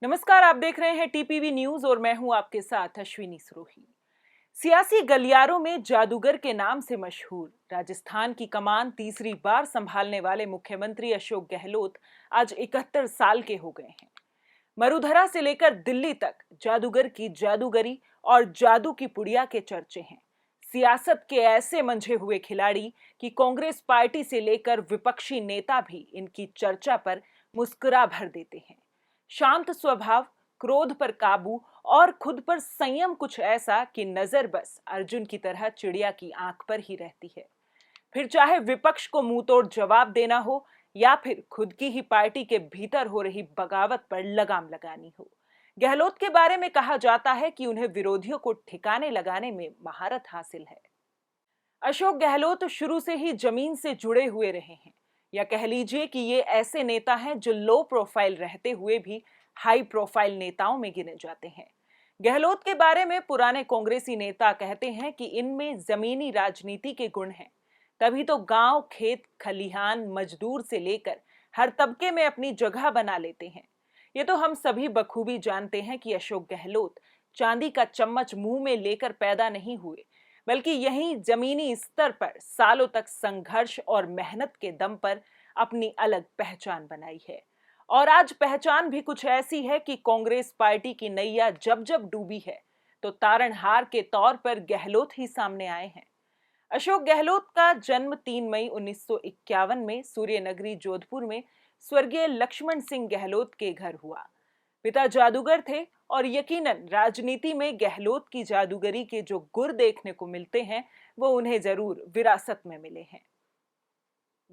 नमस्कार, आप देख रहे हैं टीपीवी न्यूज और मैं हूं आपके साथ अश्विनी सरोही। सियासी गलियारों में जादूगर के नाम से मशहूर राजस्थान की कमान तीसरी बार संभालने वाले मुख्यमंत्री अशोक गहलोत आज 71 साल के हो गए हैं। मरुधरा से लेकर दिल्ली तक जादूगर की जादूगरी और जादू की पुड़िया के चर्चे हैं। सियासत के ऐसे मंझे हुए खिलाड़ी कि कांग्रेस पार्टी से लेकर विपक्षी नेता भी इनकी चर्चा पर मुस्कुरा भर देते हैं। शांत स्वभाव, क्रोध पर काबू और खुद पर संयम, कुछ ऐसा कि नजर बस अर्जुन की तरह चिड़िया की आंख पर ही रहती है। फिर चाहे विपक्ष को मुंह तोड़ जवाब देना हो या फिर खुद की ही पार्टी के भीतर हो रही बगावत पर लगाम लगानी हो। गहलोत के बारे में कहा जाता है कि उन्हें विरोधियों को ठिकाने लगाने में महारत हासिल है। अशोक गहलोत शुरू से ही जमीन से जुड़े हुए रहे हैं, या कह लीजिए कि ये ऐसे नेता हैं जो लो प्रोफाइल रहते हुए भी हाई प्रोफाइल नेताओं में गिने जाते हैं। गहलोत के बारे में पुराने कांग्रेसी नेता कहते हैं कि इनमें जमीनी राजनीति के गुण हैं। तभी तो गांव, खेत खलिहान, मजदूर से लेकर हर तबके में अपनी जगह बना लेते हैं। ये तो हम सभी बखूबी जानते हैं कि अशोक गहलोत चांदी का चम्मच मुंह में लेकर पैदा नहीं हुए, बल्कि यहीं जमीनी स्तर पर सालों तक संघर्ष और मेहनत के दम पर अपनी अलग पहचान बनाई है। और आज पहचान भी कुछ ऐसी है कि कांग्रेस पार्टी की नैया जब जब डूबी है तो तारणहार के तौर पर गहलोत ही सामने आए हैं। अशोक गहलोत का जन्म 3 मई 1951 में सूर्यनगरी जोधपुर में स्वर्गीय लक्ष्मण सिंह गहलोत के घर हुआ। पिता जादूगर थे और यकीनन राजनीति में गहलोत की जादूगरी के जो गुर देखने को मिलते हैं वो उन्हें जरूर विरासत में मिले हैं।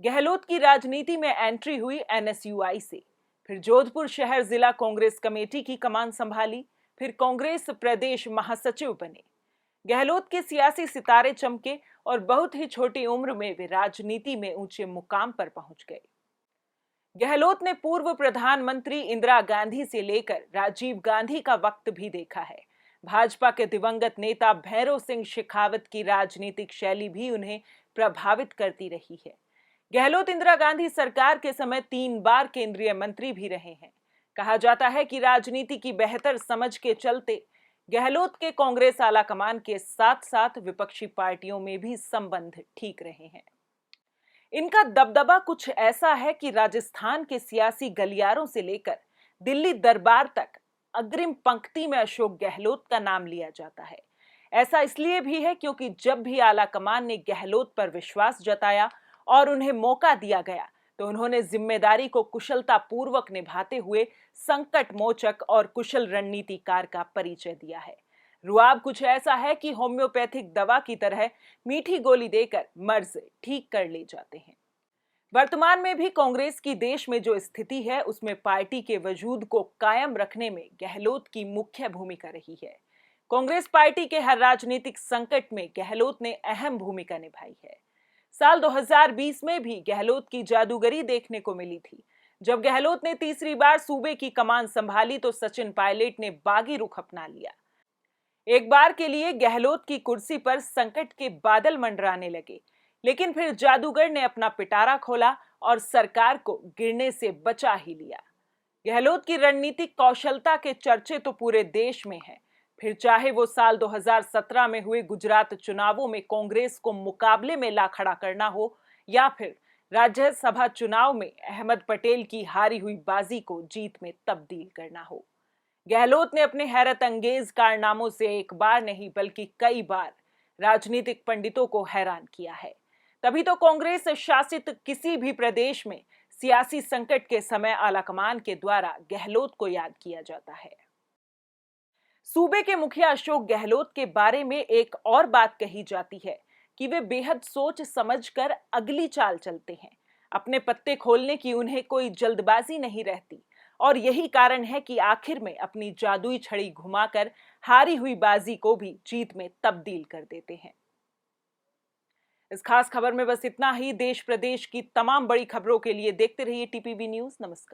गहलोत की राजनीति में एंट्री हुई एनएसयूआई से, फिर जोधपुर शहर जिला कांग्रेस कमेटी की कमान संभाली, फिर कांग्रेस प्रदेश महासचिव बने। गहलोत के सियासी सितारे चमके और बहुत ही छोटी उम्र में वे राजनीति में ऊंचे मुकाम पर पहुंच गए। गहलोत ने पूर्व प्रधानमंत्री इंदिरा गांधी से लेकर राजीव गांधी का वक्त भी देखा है। भाजपा के दिवंगत नेता भैरव सिंह शेखावत की राजनीतिक शैली भी उन्हें प्रभावित करती रही है। गहलोत इंदिरा गांधी सरकार के समय 3 बार केंद्रीय मंत्री भी रहे हैं। कहा जाता है कि राजनीति की बेहतर समझ के चलते गहलोत के कांग्रेस आलाकमान के साथ साथ विपक्षी पार्टियों में भी संबंध ठीक रहे हैं। इनका दबदबा कुछ ऐसा है कि राजस्थान के सियासी गलियारों से लेकर दिल्ली दरबार तक अग्रिम पंक्ति में अशोक गहलोत का नाम लिया जाता है। ऐसा इसलिए भी है क्योंकि जब भी आलाकमान ने गहलोत पर विश्वास जताया और उन्हें मौका दिया गया तो उन्होंने जिम्मेदारी को कुशलता पूर्वक निभाते हुए संकट मोचक और कुशल रणनीतिकार का परिचय दिया है। रुआब कुछ ऐसा है कि होम्योपैथिक दवा की तरह मीठी गोली देकर मर्ज ठीक कर ले जाते हैं। वर्तमान में भी कांग्रेस की देश में जो स्थिति है उसमें पार्टी के वजूद को कायम रखने में गहलोत की मुख्य भूमिका रही है। कांग्रेस पार्टी के हर राजनीतिक संकट में गहलोत ने अहम भूमिका निभाई है। साल 2020 में भी गहलोत की जादूगरी देखने को मिली थी। जब गहलोत ने तीसरी बार सूबे की कमान संभाली तो सचिन पायलट ने बागी रुख अपना लिया। एक बार के लिए गहलोत की कुर्सी पर संकट के बादल मंडराने लगे, लेकिन फिर जादूगर ने अपना पिटारा खोला और सरकार को गिरने से बचा ही लिया। गहलोत की रणनीतिक कौशलता के चर्चे तो पूरे देश में हैं। फिर चाहे वो साल 2017 में हुए गुजरात चुनावों में कांग्रेस को मुकाबले में ला खड़ा करना हो या फिर राज्यसभा चुनाव में अहमद पटेल की हारी हुई बाजी को जीत में तब्दील करना हो। गहलोत ने अपने हैरत अंगेज कारनामों से एक बार नहीं बल्कि कई बार राजनीतिक पंडितों को हैरान किया है। तभी तो कांग्रेस शासित किसी भी प्रदेश में सियासी संकट के समय आलाकमान के द्वारा गहलोत को याद किया जाता है। सूबे के मुखिया अशोक गहलोत के बारे में एक और बात कही जाती है कि वे बेहद सोच समझकर अगली चाल चलते हैं। अपने पत्ते खोलने की उन्हें कोई जल्दबाजी नहीं रहती और यही कारण है कि आखिर में अपनी जादुई छड़ी घुमाकर हारी हुई बाजी को भी जीत में तब्दील कर देते हैं। इस खास खबर में बस इतना ही। देश प्रदेश की तमाम बड़ी खबरों के लिए देखते रहिए टीपीवी न्यूज। नमस्कार।